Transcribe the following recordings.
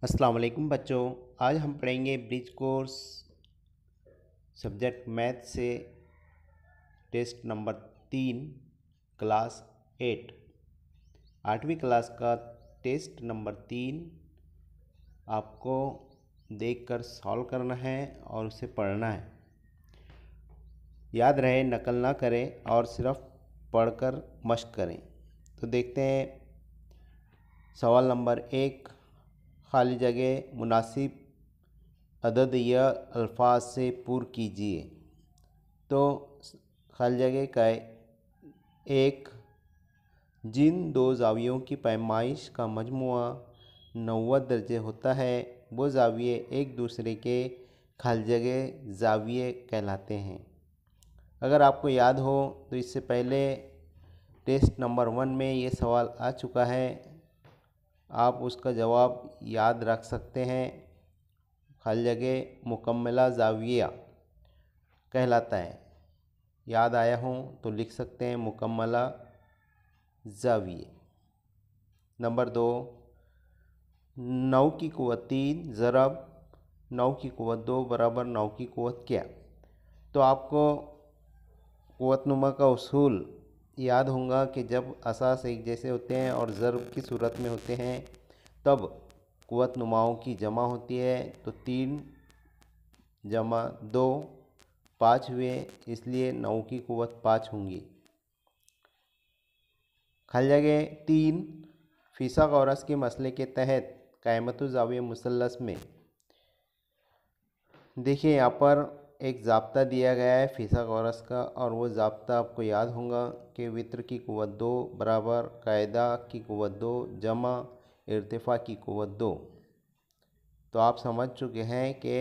अस्सलाम वालेकुम बच्चों। आज हम पढ़ेंगे ब्रिज कोर्स सब्जेक्ट मैथ से टेस्ट नंबर 3 क्लास 8 8वीं क्लास का टेस्ट नंबर 3 आपको देखकर सॉल्व करना है और उसे पढ़ना है। याद रहे नकल ना करें और सिर्फ पढ़कर मश्क करें। तो देखते हैं सवाल नंबर 1। खाली जगह मुनासिब अदद या अल्फाज से पूर कीजिए। तो खाली जगह का एक, जिन दो ज़ावियों की पैमाइश का मजमुआ 90 दर्जे होता है वो ज़ाविये एक दूसरे के खाली जगह ज़ाविये कहलाते हैं। अगर आपको याद हो तो इससे पहले टेस्ट नंबर 1 में ये सवाल आ चुका है, आप उसका जवाब याद रख सकते हैं। खाली जगह मुकम्मला ज़ाविया कहलाता है। याद आया हो तो लिख सकते हैं मुकम्मला ज़ाविये। नंबर 2, 9 की क़ुव्वत 3 ज़रब 9 की क़ुव्वत 2 बराबर 9 की क़ुव्वत क्या। तो आपको क़ुव्वतनुमा का उसूल याद होगा कि जब असास एक जैसे होते हैं और ज़रब की सूरत में होते हैं तब क़ुव्वतनुमाओं की जमा होती है। तो 3 जमा 2 5 हुए, इसलिए 9 की क़ुव्वत 5 होंगी। खाली जगह 3 फिसागोरस के मसले के तहत क़ायमतु ज़ाविया मुसल्लस में देखिए यहाँ पर एक ज़ाब्ता दिया गया है फिसागोरस का, और वो ज़ाब्ता आपको याद होगा कि वित्र की क़ुव्वत 2 बराबर कायदा की क़ुव्वत 2 जमा इर्तिफ़ा की क़ुव्वत 2। तो आप समझ चुके हैं कि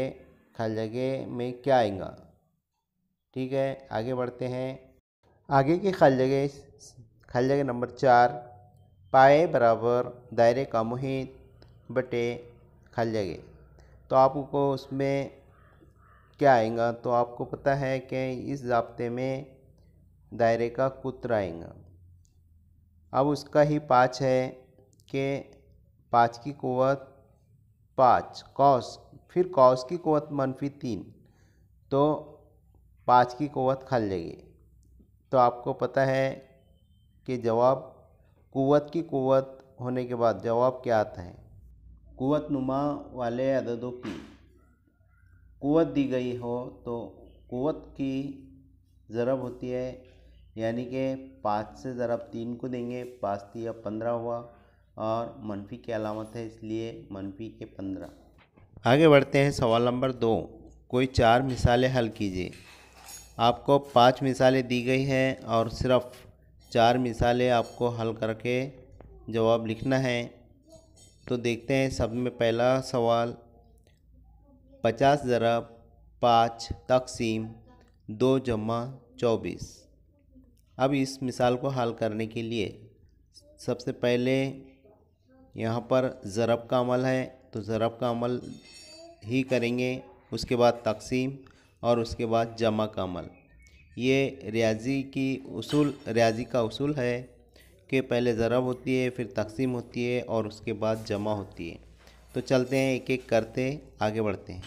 खाली जगह में क्या आएगा। ठीक है, आगे बढ़ते हैं। आगे की खाली जगह नंबर 4, पाए बराबर दायरे का मुहित बटे खाली जगह। तो आपको उसमें क्या आएगा, तो आपको पता है कि इस ज़ाब्ते में दायरे का कुत्र आएगा। अब उसका ही 5 है कि 5 की क़ुव्वत 5 कॉस, फिर कॉस की क़ुव्वत -3, तो 5 की क़ुव्वत खाली जगह। तो आपको पता है कि जवाब क़ुव्वत की क़ुव्वत होने के बाद जवाब क्या आता है। क़ुव्वतनुमा वाले अददों की क़ुव्वत दी गई हो तो क़ुव्वत की ज़रब होती है, यानी कि 5 से ज़रब 3 को देंगे, 5 3 15 हुआ, और मनफी की अलामत है इसलिए मनफी के 15। आगे बढ़ते हैं सवाल नंबर 2। कोई 4 मिसालें हल कीजिए। आपको 5 मिसालें दी गई हैं और सिर्फ 4 मिसालें आपको हल करके जवाब लिखना है। तो देखते हैं सब में पहला सवाल, 50 ज़रब 5 तक़सीम 2 जमा 24। अब इस मिसाल को हल करने के लिए सबसे पहले यहाँ पर ज़रब का अमल है तो ज़रब का अमल ही करेंगे, उसके बाद तक़सीम और उसके बाद जमा का अमल। ये रियाजी का उसूल है कि पहले ज़रब होती है, फिर तक़सीम होती है और उसके बाद जमा होती है। तो चलते हैं एक एक करते आगे बढ़ते हैं।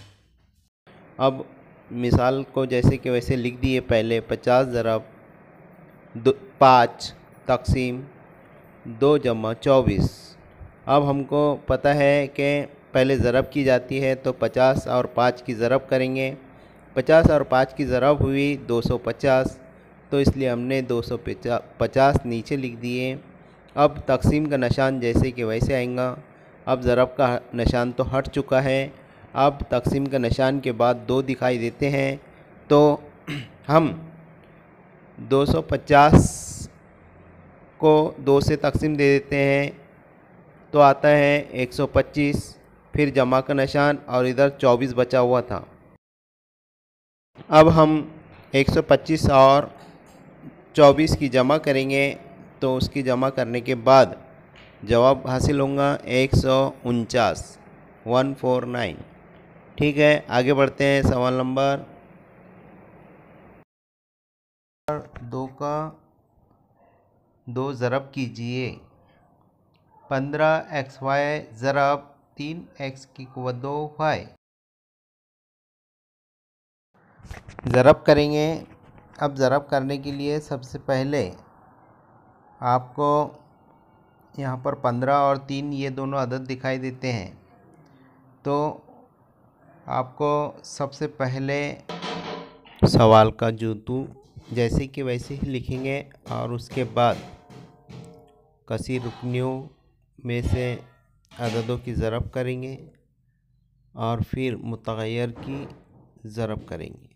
अब मिसाल को जैसे कि वैसे लिख दिए। पहले 50 ज़रब 5 तक़सीम 2 जमा 24। अब हमको पता है कि पहले ज़रब की जाती है तो 50 और 5 की ज़रब करेंगे। 50 और 5 की ज़रब हुई 250, तो इसलिए हमने 250 नीचे लिख दिए। अब तक़सीम का निशान जैसे कि वैसे आएगा। अब ज़रब का निशान तो हट चुका है, अब तक़सीम का निशान के बाद 2 दिखाई देते हैं, तो हम 250 को 2 से तक़सीम दे देते हैं तो आता है 125, फिर जमा का निशान और इधर 24 बचा हुआ था। अब हम 125 और 24 की जमा करेंगे, तो उसकी जमा करने के बाद जवाब हासिल होगा 149, 149। ठीक है, आगे बढ़ते हैं। सवाल नंबर 2 का 2 ज़रब कीजिए। 15xy ज़रब 3 x की क़ुव्वत 2 y। ज़रब करेंगे। अब ज़रब करने के लिए सबसे पहले आपको यहाँ पर 15 और 3 ये दोनों अदद दिखाई देते हैं, तो आपको सबसे पहले सवाल का जूतू जैसे कि वैसे ही लिखेंगे और उसके बाद कसीर रुकनियों में से अददों की ज़रब करेंगे और फिर मुतग़य्यर की ज़रब करेंगे।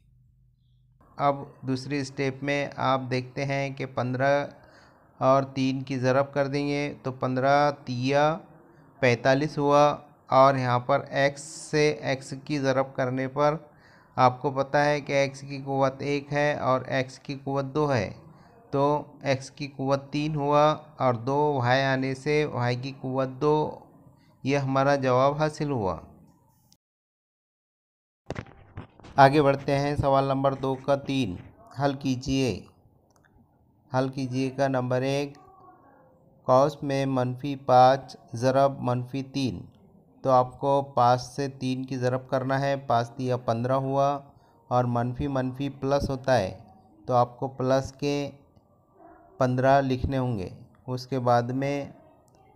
अब दूसरी स्टेप में आप देखते हैं कि 15 और 3 की ज़रब कर देंगे तो 15 तिया 45 हुआ, और यहाँ पर x से x की ज़रब करने पर आपको पता है कि x की क़ुव्वत 1 है और x की क़ुव्वत 2 है, तो x की क़ुव्वत 3 हुआ और 2 y आने से y की क़ुव्वत 2, यह हमारा जवाब हासिल हुआ। आगे बढ़ते हैं। सवाल नंबर 2 का 3 हल कीजिए। हल कीजिएगा। नंबर 1 कौस में -5 ज़रब -3, तो आपको 5 से 3 की ज़रब करना है। 5 तिया 15 हुआ और मनफी मनफी प्लस होता है, तो आपको प्लस के 15 लिखने होंगे। उसके बाद में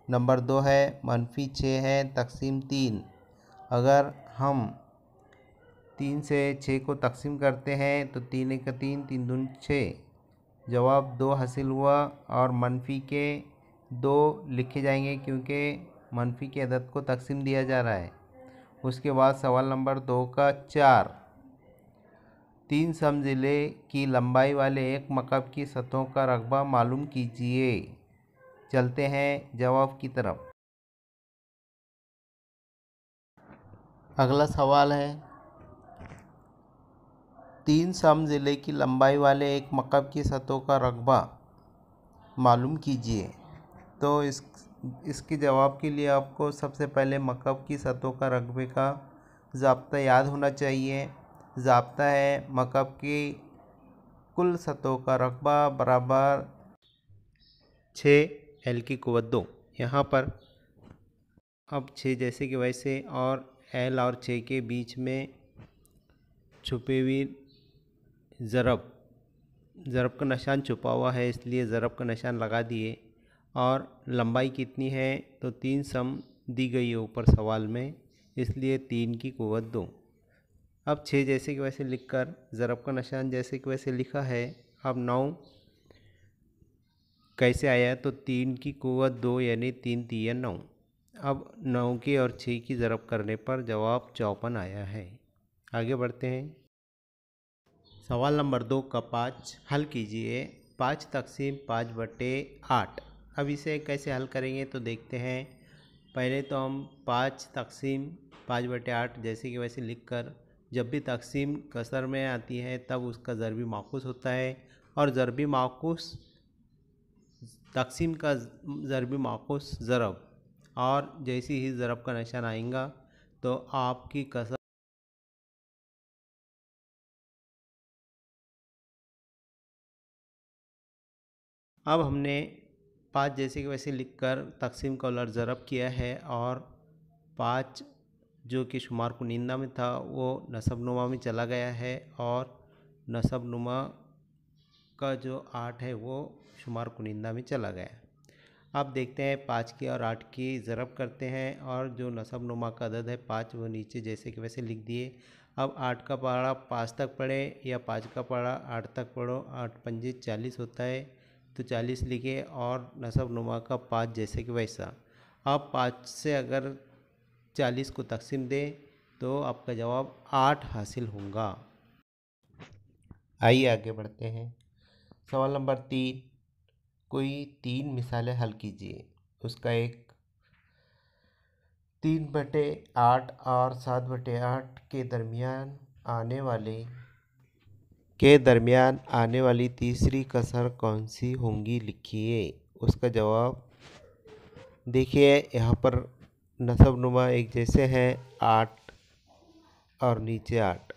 नंबर 2 है -6 है तकसीम 3। अगर हम 3 से 6 को तकसीम करते हैं तो 3 1 3, 3 दूनी 6, जवाब 2 हासिल हुआ और मनफी के 2 लिखे जाएंगे क्योंकि मनफी के अदद को तकसीम दिया जा रहा है। उसके बाद सवाल नंबर 2 का 4 3 समज़िले की लंबाई वाले एक मकब की सतहों का रकबा मालूम कीजिए। चलते हैं जवाब की तरफ। अगला सवाल है 3 समज़िले की लंबाई वाले एक मकब की सतहों का रकबा मालूम कीजिए। तो इसके जवाब के लिए आपको सबसे पहले मकब की सतहों का रकबे का ज़ाब्ता याद होना चाहिए। ज़ाब्ता है मकब की कुल सतहों का रकबा बराबर 6 l की क़ुव्वत 2। यहाँ पर अब 6 जैसे कि वैसे और l और 6 के बीच में छुपी हुई ज़रब का निशान छुपा हुआ है, इसलिए ज़रब का निशान लगा दिए। और लंबाई कितनी है तो 3 सम दी गई है ऊपर सवाल में, इसलिए 3 की क़ुव्वत 2। अब 6 जैसे कि वैसे लिखकर ज़रब का निशान जैसे कि वैसे लिखा है। अब 9 कैसे आया तो 3 की क़ुव्वत 2 यानी 3 तिया 9। अब 9 की और 6 की ज़रब करने पर जवाब 54 आया है। आगे बढ़ते हैं। सवाल नंबर 2 का 5 हल कीजिए। 5 तकसीम 5/8। अब इसे कैसे हल करेंगे तो देखते हैं। पहले तो हम 5 तकसीम 5/8 जैसे कि वैसे लिखकर, जब भी तकसीम कसर में आती है तब उसका ज़रबी माकूस होता है, और ज़रबी माकूस तकसीम का ज़रबी माकूस ज़रब, और जैसे ही ज़रब का निशान आएगा तो आपकी कसर अब हमने 5 जैसे कि वैसे लिखकर तकसीम का उलट ज़रब किया है, और 5 जो कि शुमार कुनिंदा में था वो नसब नुमा में चला गया है, और नसब नुमा का जो 8 है वो शुमार कुनिंदा में चला गया। अब देखते हैं 5 की और 8 की ज़रब करते हैं, और जो नसब नुमा का अदद है 5 वो नीचे जैसे कि वैसे लिख दिए। अब 8 का पढ़ा 5 तक पढ़े या 5 का पढ़ा 8 तक पढ़ो। 8 पंजे 40 होता है, तो 40 लिखे, और नसब नुमा का 5 जैसे कि वैसा। अब 5 से अगर 40 को तकसीम दें तो आपका जवाब 8 हासिल होगा। आइए आगे बढ़ते हैं। सवाल नंबर 3 कोई 3 मिसालें हल कीजिए। उसका एक 3/8 और 7/8 के दरमियान आने वाली तीसरी कसर कौन सी होंगी लिखिए। उसका जवाब देखिए, यहाँ पर नसब नुमा एक जैसे हैं 8 और नीचे 8,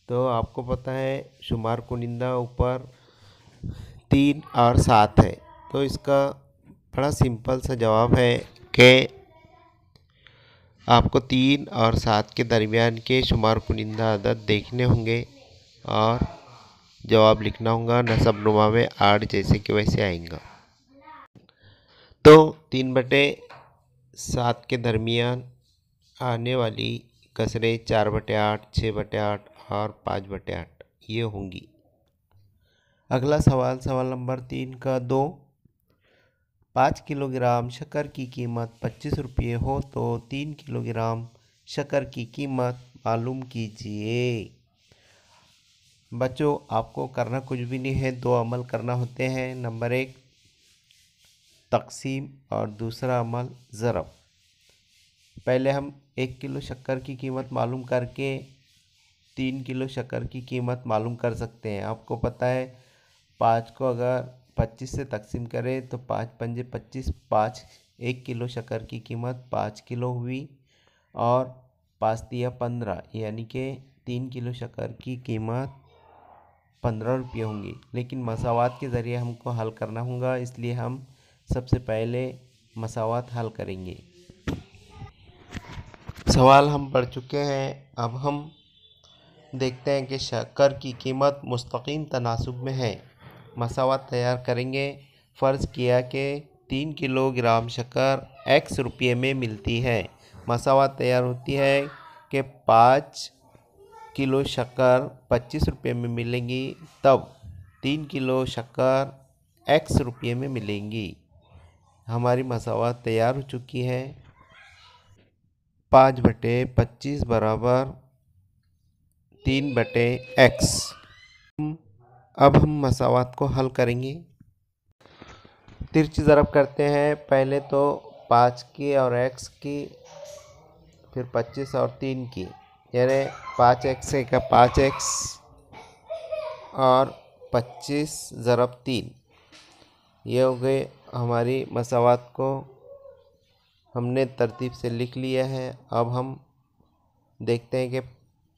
तो आपको पता है शुमार कुनिंदा ऊपर 3 और 7 है, तो इसका बड़ा सिंपल सा जवाब है कि आपको 3 और 7 के दरमियान के शुमार कुनिंदा अदद देखने होंगे और जवाब लिखना होगा नसबनुमा में 8 जैसे कि वैसे आएगा। तो 3/7 के दरमियान आने वाली कसरें 4/8, 6/8 और 5/8 ये होंगी। अगला सवाल सवाल नंबर 3 का 2। 5 किलोग्राम शक्कर की कीमत 25 रुपये हो तो 3 किलोग्राम शक्कर की कीमत मालूम कीजिए। बच्चों आपको करना कुछ भी नहीं है, 2 अमल करना होते हैं। नंबर 1 तकसीम और दूसरा अमल ज़रब। पहले हम 1 किलो शक्कर की कीमत मालूम करके 3 किलो शक्कर की कीमत मालूम कर सकते हैं। आपको पता है 5 को अगर 25 से तकसीम करें तो 5 पंजे 25, 5 1 किलो शक्कर की कीमत 5 किलो हुई और 5 तिया 15 यानी कि 3 किलो शक्कर की कीमत 15 रुपये होंगी। लेकिन मसावात के ज़रिए हमको हल करना होगा, इसलिए हम सबसे पहले मसावात हल करेंगे। सवाल हम पढ़ चुके हैं, अब हम देखते हैं कि शक्कर की कीमत मुस्तकीम तनासुब में है। मसावात तैयार करेंगे। फ़र्ज़ किया कि 3 किलोग्राम शक्कर x रुपये में मिलती है। मसावात तैयार होती है कि 5 किलो शक्कर 25 रुपये में मिलेंगी, तब 3 किलो शक्कर x रुपये में मिलेंगी। हमारी मसावात तैयार हो चुकी है। 5/25 बराबर 3/x। अब हम मसावात को हल करेंगे। तिरछी ज़रब करते हैं। पहले तो 5 की और x की, फिर 25 और 3 की, यानी 5x का 5x और 25 ज़रब 3। ये हो गए हमारी मसावात को हमने तरतीब से लिख लिया है। अब हम देखते हैं कि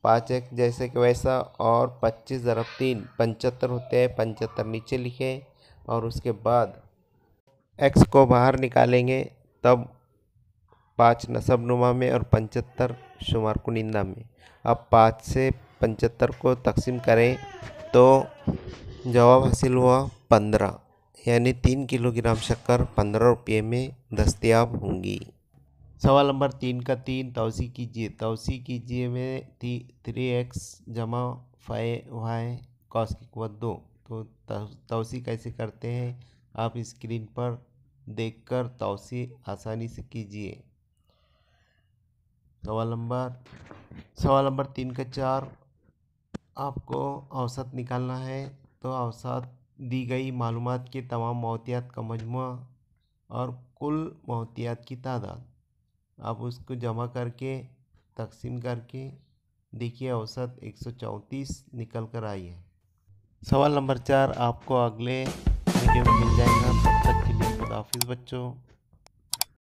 5x जैसे कि वैसा और 25 ज़रब 3 75 होते हैं। 75 नीचे लिखें और उसके बाद x को बाहर निकालेंगे, तब 5 नसबनुमा में और 75 शुमार कुनिंदा में। अब 5 से 75 को तकसीम करें तो जवाब हासिल हुआ 15, यानी 3 किलोग्राम शक्कर 15 रुपये में दस्तयाब होंगी। सवाल नंबर 3 का 3 तौसी कीजिए। तौसी कीजिए में 3x जमा 5y cos की क़ुव्वत 2। तो तौसी कैसे करते हैं आप स्क्रीन पर देखकर तौसी आसानी से कीजिए। सवाल नंबर 3 का 4 आपको औसत निकालना है। तो औसत दी गई मालूमात के तमाम मौतियात का मजमुआ और कुल मौतियात की तादाद, आप उसको जमा करके तकसीम करके देखिए औसत 134 निकल कर आई है। सवाल नंबर 4 आपको अगले वीडियो में मिल जाएगा। तब तक के लिए खुदा हाफिज़ बच्चों।